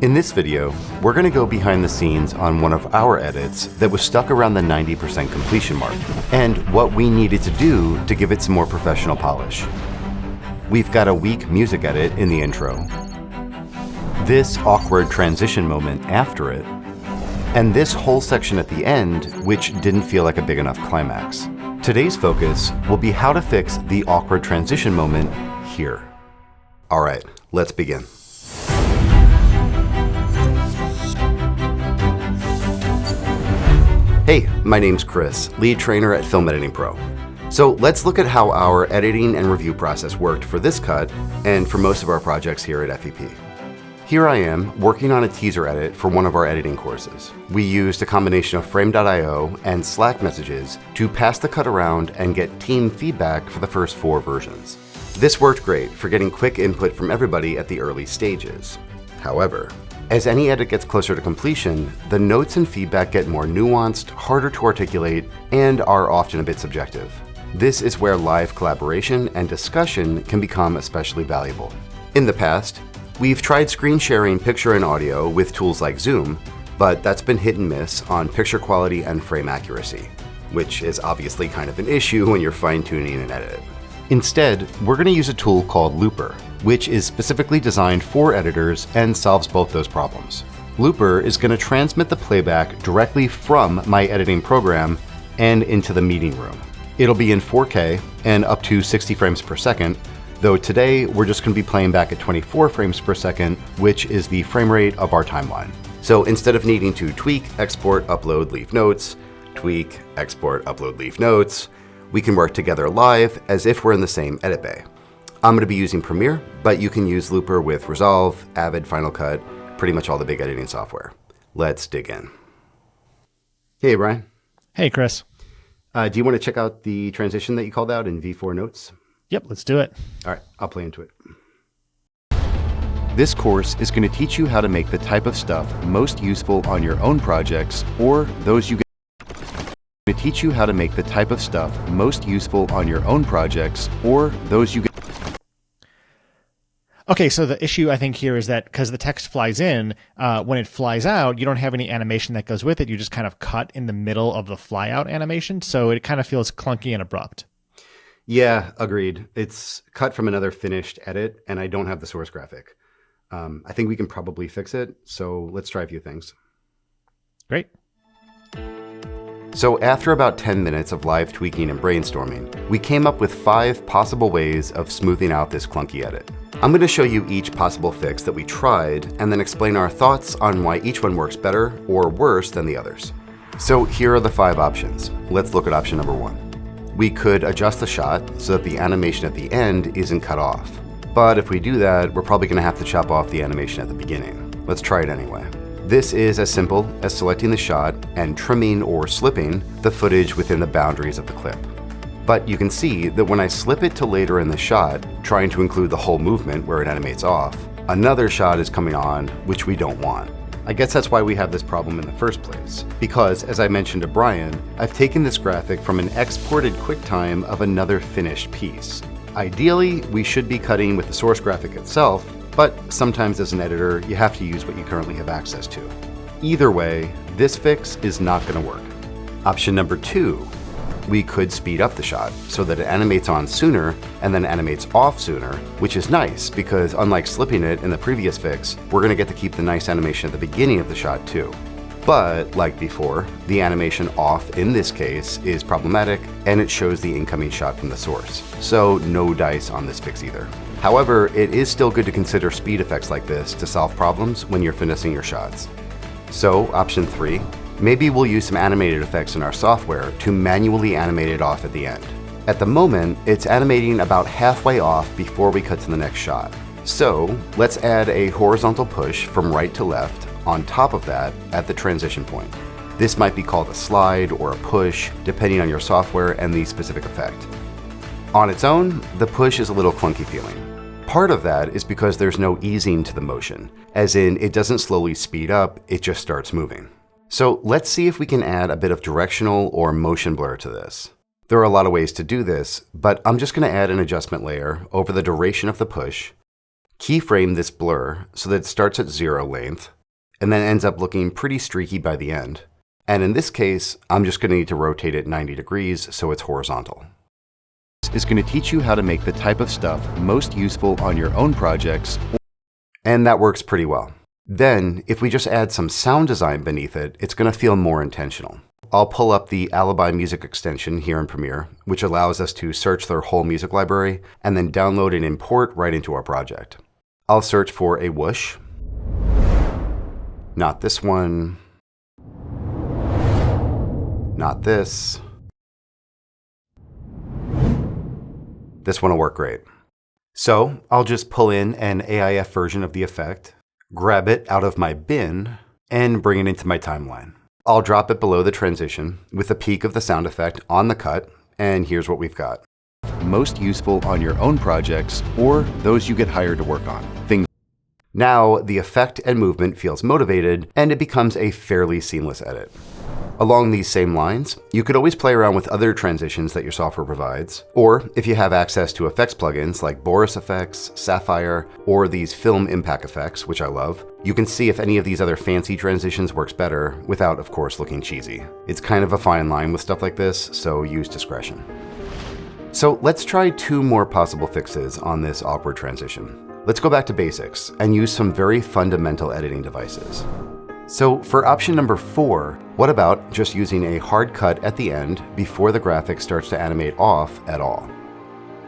In this video, we're going to go behind the scenes on one of our edits that was stuck around the 90% completion mark, and what we needed to do to give it some more professional polish. We've got a weak music edit in the intro, this awkward transition moment after it, and this whole section at the end, which didn't feel like a big enough climax. Today's focus will be how to fix the awkward transition moment here. All right, let's begin. Hey, my name's Chris, lead trainer at Film Editing Pro. So let's look at how our editing and review process worked for this cut and for most of our projects here at FEP. Here I am working on a teaser edit for one of our editing courses. We used a combination of Frame.io and Slack messages to pass the cut around and get team feedback for the first 4 versions. This worked great for getting quick input from everybody at the early stages. However, as any edit gets closer to completion, the notes and feedback get more nuanced, harder to articulate, and are often a bit subjective. This is where live collaboration and discussion can become especially valuable. In the past, we've tried screen sharing picture and audio with tools like Zoom, but that's been hit and miss on picture quality and frame accuracy, which is obviously kind of an issue when you're fine-tuning an edit. Instead, we're going to use a tool called Looper, which is specifically designed for editors and solves both those problems. Looper is going to transmit the playback directly from my editing program and into the meeting room. It'll be in 4K and up to 60 frames per second, though today we're just going to be playing back at 24 frames per second, which is the frame rate of our timeline. So instead of needing to tweak, export, upload, leave notes, tweak, export, upload, leave notes, we can work together live as if we're in the same edit bay. I'm going to be using Premiere, but you can use Looper with Resolve, Avid, Final Cut, pretty much all the big editing software. Let's dig in. Hey, Brian. Hey, Chris. Do you want to check out the transition that you called out in V4 Notes? Yep, let's do it. All right, I'll play into it. This course is going to teach you how to make the type of stuff most useful on your own projects or those you get. To teach you how to make the type of stuff most useful on your own projects or those you get. Okay, so the issue I think here is that because the text flies in, when it flies out, you don't have any animation that goes with it. You just kind of cut in the middle of the fly out animation, so it kind of feels clunky and abrupt. Yeah, agreed. It's cut from another finished edit, and I don't have the source graphic. I think we can probably fix it, so let's try a few things. Great. So after about 10 minutes of live tweaking and brainstorming, we came up with 5 possible ways of smoothing out this clunky edit. I'm going to show you each possible fix that we tried and then explain our thoughts on why each one works better or worse than the others. So here are the 5 options. Let's look at option number 1. We could adjust the shot so that the animation at the end isn't cut off. But if we do that, we're probably going to have to chop off the animation at the beginning. Let's try it anyway. This is as simple as selecting the shot and trimming or slipping the footage within the boundaries of the clip. But you can see that when I slip it to later in the shot, trying to include the whole movement where it animates off, another shot is coming on, which we don't want. I guess that's why we have this problem in the first place. Because, as I mentioned to Brian, I've taken this graphic from an exported QuickTime of another finished piece. Ideally, we should be cutting with the source graphic itself, but sometimes as an editor, you have to use what you currently have access to. Either way, this fix is not going to work. Option number 2, we could speed up the shot so that it animates on sooner and then animates off sooner, which is nice because unlike slipping it in the previous fix, we're going to get to keep the nice animation at the beginning of the shot too. But like before, the animation off in this case is problematic and it shows the incoming shot from the source. So no dice on this fix either. However, it is still good to consider speed effects like this to solve problems when you're finishing your shots. So option 3, maybe we'll use some animated effects in our software to manually animate it off at the end. At the moment, it's animating about halfway off before we cut to the next shot. So let's add a horizontal push from right to left on top of that at the transition point. This might be called a slide or a push, depending on your software and the specific effect. On its own, the push is a little clunky feeling. Part of that is because there's no easing to the motion, as in it doesn't slowly speed up, it just starts moving. So let's see if we can add a bit of directional or motion blur to this. There are a lot of ways to do this, but I'm just going to add an adjustment layer over the duration of the push, keyframe this blur so that it starts at 0 length, and then ends up looking pretty streaky by the end. And in this case, I'm just going to need to rotate it 90 degrees so it's horizontal. This is going to teach you how to make the type of stuff most useful on your own projects. And that works pretty well. Then, if we just add some sound design beneath it, it's going to feel more intentional. I'll pull up the Alibi Music extension here in Premiere, which allows us to search their whole music library and then download and import right into our project. I'll search for a whoosh. Not this one. Not this. This one will work great. So I'll just pull in an AIF version of the effect, grab it out of my bin, and bring it into my timeline. I'll drop it below the transition with a peak of the sound effect on the cut, and here's what we've got. Most useful on your own projects or those you get hired to work on. Now the effect and movement feels motivated, and it becomes a fairly seamless edit. Along these same lines, you could always play around with other transitions that your software provides, or if you have access to effects plugins like Boris Effects, Sapphire, or these film impact effects, which I love, you can see if any of these other fancy transitions works better without, of course, looking cheesy. It's kind of a fine line with stuff like this, so use discretion. So let's try 2 more possible fixes on this awkward transition. Let's go back to basics and use some very fundamental editing devices. So for option number 4, what about just using a hard cut at the end before the graphic starts to animate off at all?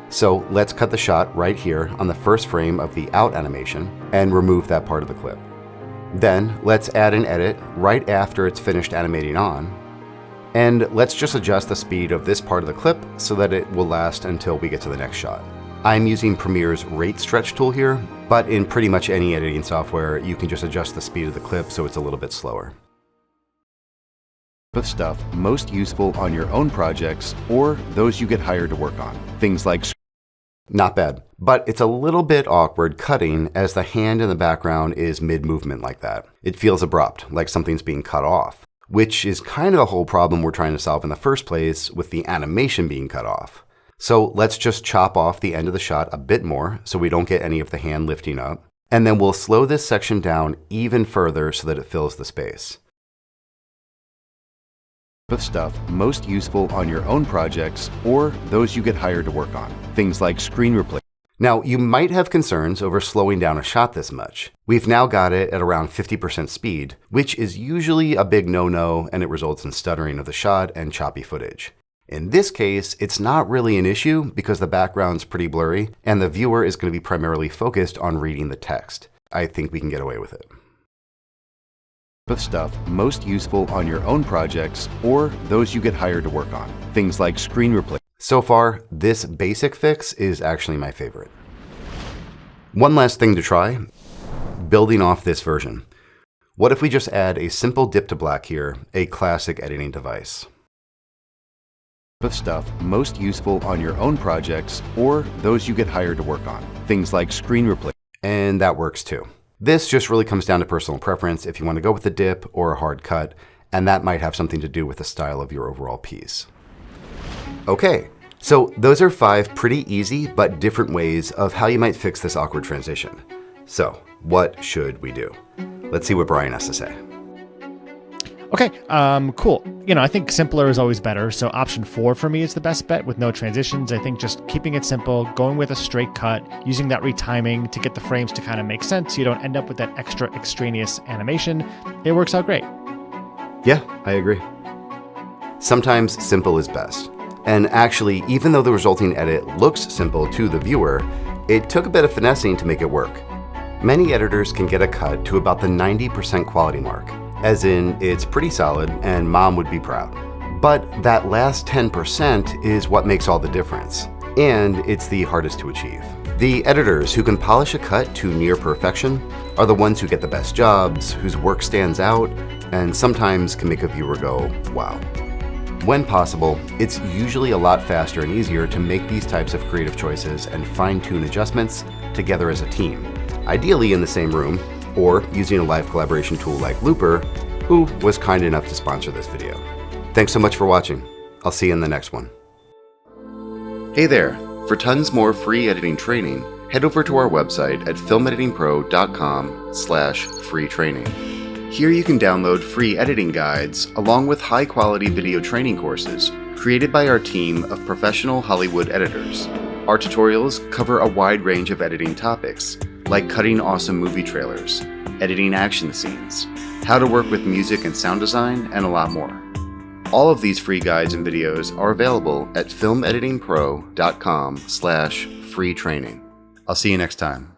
So let's cut the shot right here on the first frame of the out animation and remove that part of the clip. Then let's add an edit right after it's finished animating on. And let's just adjust the speed of this part of the clip so that it will last until we get to the next shot. I'm using Premiere's rate stretch tool here, but in pretty much any editing software, you can just adjust the speed of the clip so it's a little bit slower. Of stuff most useful on your own projects or those you get hired to work on. Things like not bad, but it's a little bit awkward cutting as the hand in the background is mid-movement like that. It feels abrupt, like something's being cut off, which is kind of the whole problem we're trying to solve in the first place with the animation being cut off. So let's just chop off the end of the shot a bit more so we don't get any of the hand lifting up, and then we'll slow this section down even further so that it fills the space. Of stuff most useful on your own projects or those you get hired to work on. Things like screen replacement. Now, you might have concerns over slowing down a shot this much. We've now got it at around 50% speed, which is usually a big no-no, and it results in stuttering of the shot and choppy footage. In this case, it's not really an issue because the background's pretty blurry, and the viewer is going to be primarily focused on reading the text. I think we can get away with it. Of stuff most useful on your own projects or those you get hired to work on. Things like screen replacement. So far, this basic fix is actually my favorite. One last thing to try, building off this version. What if we just add a simple dip to black here, a classic editing device? Of stuff most useful on your own projects or those you get hired to work on. Things like screen replacement. And that works too. This just really comes down to personal preference if you want to go with a dip or a hard cut, and that might have something to do with the style of your overall piece. Okay, so those are 5 pretty easy but different ways of how you might fix this awkward transition. So what should we do? Let's see what Brian has to say. Okay, cool. I think simpler is always better. So option 4 for me is the best bet with no transitions. I think just keeping it simple, going with a straight cut, using that retiming to get the frames to kind of make sense so you don't end up with that extra extraneous animation. It works out great. Yeah, I agree. Sometimes simple is best. And actually, even though the resulting edit looks simple to the viewer, it took a bit of finessing to make it work. Many editors can get a cut to about the 90% quality mark, as in it's pretty solid and mom would be proud. But that last 10% is what makes all the difference, and it's the hardest to achieve. The editors who can polish a cut to near perfection are the ones who get the best jobs, whose work stands out, and sometimes can make a viewer go, wow. When possible, it's usually a lot faster and easier to make these types of creative choices and fine-tune adjustments together as a team, ideally in the same room, or using a live collaboration tool like Looper, who was kind enough to sponsor this video. Thanks so much for watching. I'll see you in the next one. Hey there! For tons more free editing training, head over to our website at filmeditingpro.com/free training. Here you can download free editing guides along with high-quality video training courses created by our team of professional Hollywood editors. Our tutorials cover a wide range of editing topics, like cutting awesome movie trailers, editing action scenes, how to work with music and sound design, and a lot more. All of these free guides and videos are available at filmeditingpro.com/free training. I'll see you next time.